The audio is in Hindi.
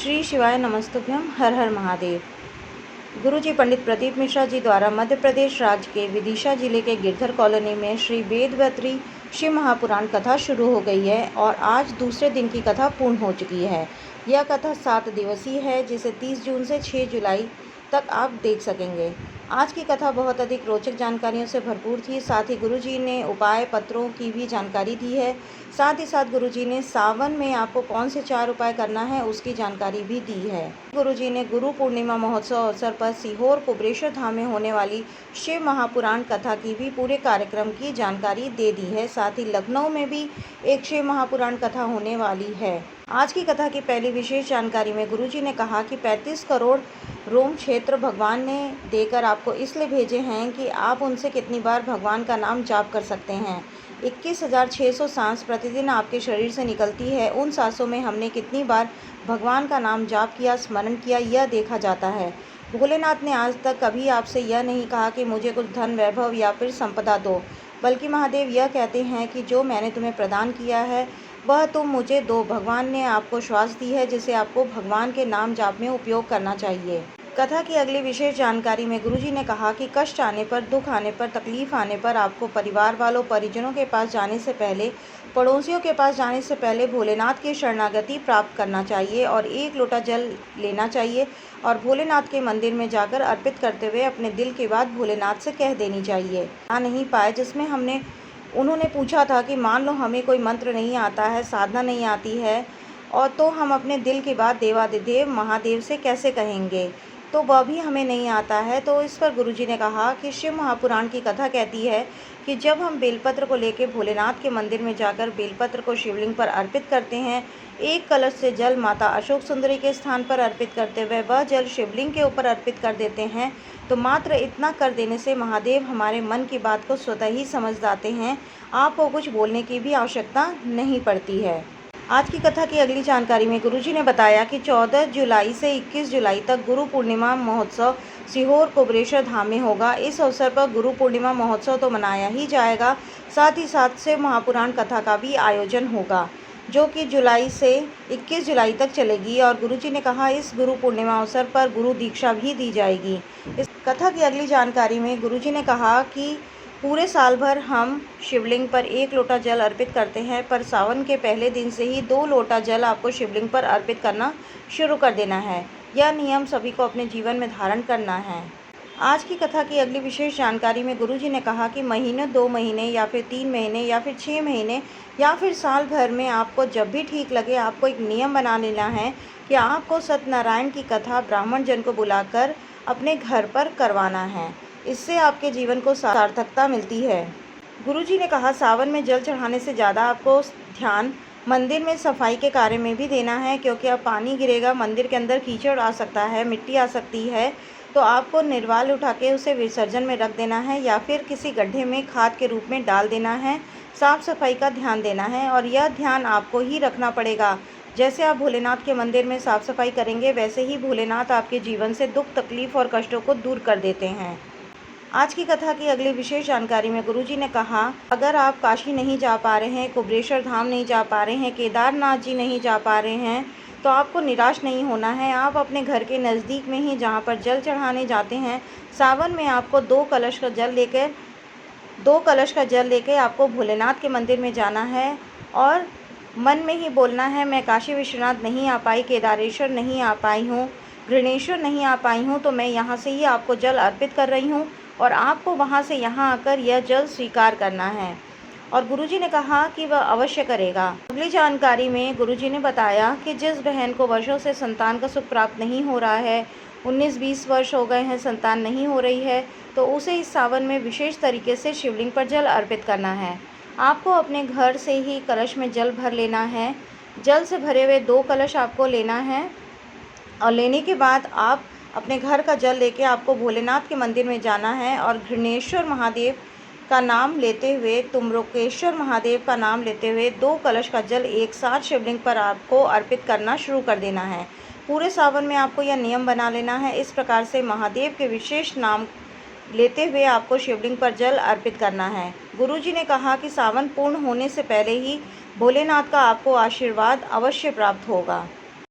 श्री शिवाय नमस्तुभ्यम। हर हर महादेव। गुरुजी पंडित प्रदीप मिश्रा जी द्वारा मध्य प्रदेश राज्य के विदिशा जिले के गिरधर कॉलोनी में श्री वेदवती शिव महापुराण कथा शुरू हो गई है और आज दूसरे दिन की कथा पूर्ण हो चुकी है। यह कथा 7 दिवसीय है जिसे 30 जून से 6 जुलाई तक आप देख सकेंगे। आज की कथा बहुत अधिक रोचक जानकारियों से भरपूर थी। साथ ही गुरुजी ने उपाय पत्रों की भी जानकारी दी है। साथ ही साथ गुरुजी ने सावन में आपको कौन से 4 उपाय करना है उसकी जानकारी भी दी है। गुरुजी ने गुरु पूर्णिमा महोत्सव अवसर पर सीहोर कुबरेश्वर धाम में होने वाली शिव महापुराण कथा की भी पूरे कार्यक्रम की जानकारी दे दी है। साथ ही लखनऊ में भी एक शिव महापुराण कथा होने वाली है। आज की कथा की पहली विशेष जानकारी में गुरुजी ने कहा कि 35 करोड़ रोम क्षेत्र भगवान ने देकर आपको इसलिए भेजे हैं कि आप उनसे कितनी बार भगवान का नाम जाप कर सकते हैं। 21,600 सांस प्रतिदिन आपके शरीर से निकलती है। उन सांसों में हमने कितनी बार भगवान का नाम जाप किया, स्मरण किया, यह देखा जाता है। भोलेनाथ ने आज तक कभी आपसे यह नहीं कहा कि मुझे कुछ धन वैभव या फिर संपदा दो, बल्कि महादेव यह कहते हैं कि जो मैंने तुम्हें प्रदान किया है वह तुम मुझे दो। भगवान ने आपको श्वास दी है जिसे आपको भगवान के नाम जाप में उपयोग करना चाहिए। कथा की अगली विशेष जानकारी में गुरुजी ने कहा कि कष्ट आने पर, दुख आने पर, तकलीफ आने पर आपको परिवार वालों, परिजनों के पास जाने से पहले, पड़ोसियों के पास जाने से पहले भोलेनाथ की शरणागति प्राप्त करना चाहिए और 1 लोटा जल लेना चाहिए और भोलेनाथ के मंदिर में जाकर अर्पित करते हुए अपने दिल की बात भोलेनाथ से कह देनी चाहिए। नहीं पाए जिसमें उन्होंने पूछा था कि मान लो हमें कोई मंत्र नहीं आता है, साधना नहीं आती है, और तो हम अपने दिल की बात देवाधिदेव महादेव से कैसे कहेंगे, तो वह भी हमें नहीं आता है। तो इस पर गुरुजी ने कहा कि शिव महापुराण की कथा कहती है कि जब हम बेलपत्र को लेकर भोलेनाथ के मंदिर में जाकर बेलपत्र को शिवलिंग पर अर्पित करते हैं, एक कलश से जल माता अशोक सुंदरी के स्थान पर अर्पित करते हुए वह जल शिवलिंग के ऊपर अर्पित कर देते हैं, तो मात्र इतना कर देने से महादेव हमारे मन की बात को स्वतः ही समझ जाते हैं। आपको कुछ बोलने की भी आवश्यकता नहीं पड़ती है। आज की कथा की अगली जानकारी में गुरुजी ने बताया कि 14 जुलाई से 21 जुलाई तक गुरु पूर्णिमा महोत्सव सीहोर कुबरेश्वर धाम में होगा। इस अवसर पर गुरु पूर्णिमा महोत्सव तो मनाया ही जाएगा, साथ ही साथ शिव महापुराण कथा का भी आयोजन होगा जो कि जुलाई से 21 जुलाई तक चलेगी। और गुरुजी ने कहा इस गुरु पूर्णिमा अवसर पर गुरु दीक्षा भी दी जाएगी। इस कथा की अगली जानकारी में गुरुजी ने कहा कि पूरे साल भर हम शिवलिंग पर 1 लोटा जल अर्पित करते हैं, पर सावन के पहले दिन से ही 2 लोटा जल आपको शिवलिंग पर अर्पित करना शुरू कर देना है। यह नियम सभी को अपने जीवन में धारण करना है। आज की कथा की अगली विशेष जानकारी में गुरुजी ने कहा कि महीने, 2 महीने या फिर 3 महीने या फिर 6 महीने या फिर साल भर में आपको जब भी ठीक लगे आपको एक नियम बना लेना है कि आपको सत्यनारायण की कथा ब्राह्मण जन को बुलाकर अपने घर पर करवाना है। इससे आपके जीवन को सार्थकता मिलती है। गुरुजी ने कहा सावन में जल चढ़ाने से ज़्यादा आपको ध्यान मंदिर में सफाई के कार्य में भी देना है, क्योंकि अब पानी गिरेगा, मंदिर के अंदर कीचड़ आ सकता है, मिट्टी आ सकती है, तो आपको निर्वाल उठा के उसे विसर्जन में रख देना है या फिर किसी गड्ढे में खाद के रूप में डाल देना है। साफ़ सफाई का ध्यान देना है और यह ध्यान आपको ही रखना पड़ेगा। जैसे आप भोलेनाथ के मंदिर में साफ़ सफाई करेंगे वैसे ही भोलेनाथ आपके जीवन से दुख, तकलीफ़ और कष्टों को दूर कर देते हैं। आज की कथा की अगली विशेष जानकारी में गुरुजी ने कहा अगर आप काशी नहीं जा पा रहे हैं, कुबरेश्वर धाम नहीं जा पा रहे हैं, केदारनाथ जी नहीं जा पा रहे हैं, तो आपको निराश नहीं होना है। आप अपने घर के नज़दीक में ही जहाँ पर जल चढ़ाने जाते हैं, सावन में आपको 2 कलश का जल लेकर आपको भोलेनाथ के मंदिर में जाना है और मन में ही बोलना है मैं काशी विश्वनाथ नहीं आ पाई, केदारेश्वर नहीं आ पाई हूँ, घृणेश्वर नहीं आ पाई हूँ, तो मैं यहाँ से ही आपको जल अर्पित कर रही हूँ और आपको वहाँ से यहाँ आकर यह जल स्वीकार करना है। और गुरुजी ने कहा कि वह अवश्य करेगा। अगली जानकारी में गुरुजी ने बताया कि जिस बहन को वर्षों से संतान का सुख प्राप्त नहीं हो रहा है, 19-20 वर्ष हो गए हैं, संतान नहीं हो रही है, तो उसे इस सावन में विशेष तरीके से शिवलिंग पर जल अर्पित करना है। आपको अपने घर से ही कलश में जल भर लेना है। जल से भरे हुए 2 कलश आपको लेना है और लेने के बाद आप अपने घर का जल लेके आपको भोलेनाथ के मंदिर में जाना है और घृणेश्वर महादेव का नाम लेते हुए, तुम्बकेश्वर महादेव का नाम लेते हुए 2 कलश का जल एक साथ शिवलिंग पर आपको अर्पित करना शुरू कर देना है। पूरे सावन में आपको यह नियम बना लेना है। इस प्रकार से महादेव के विशेष नाम लेते हुए आपको शिवलिंग पर जल अर्पित करना है। गुरुजी ने कहा कि सावन पूर्ण होने से पहले ही भोलेनाथ का आपको आशीर्वाद अवश्य प्राप्त होगा।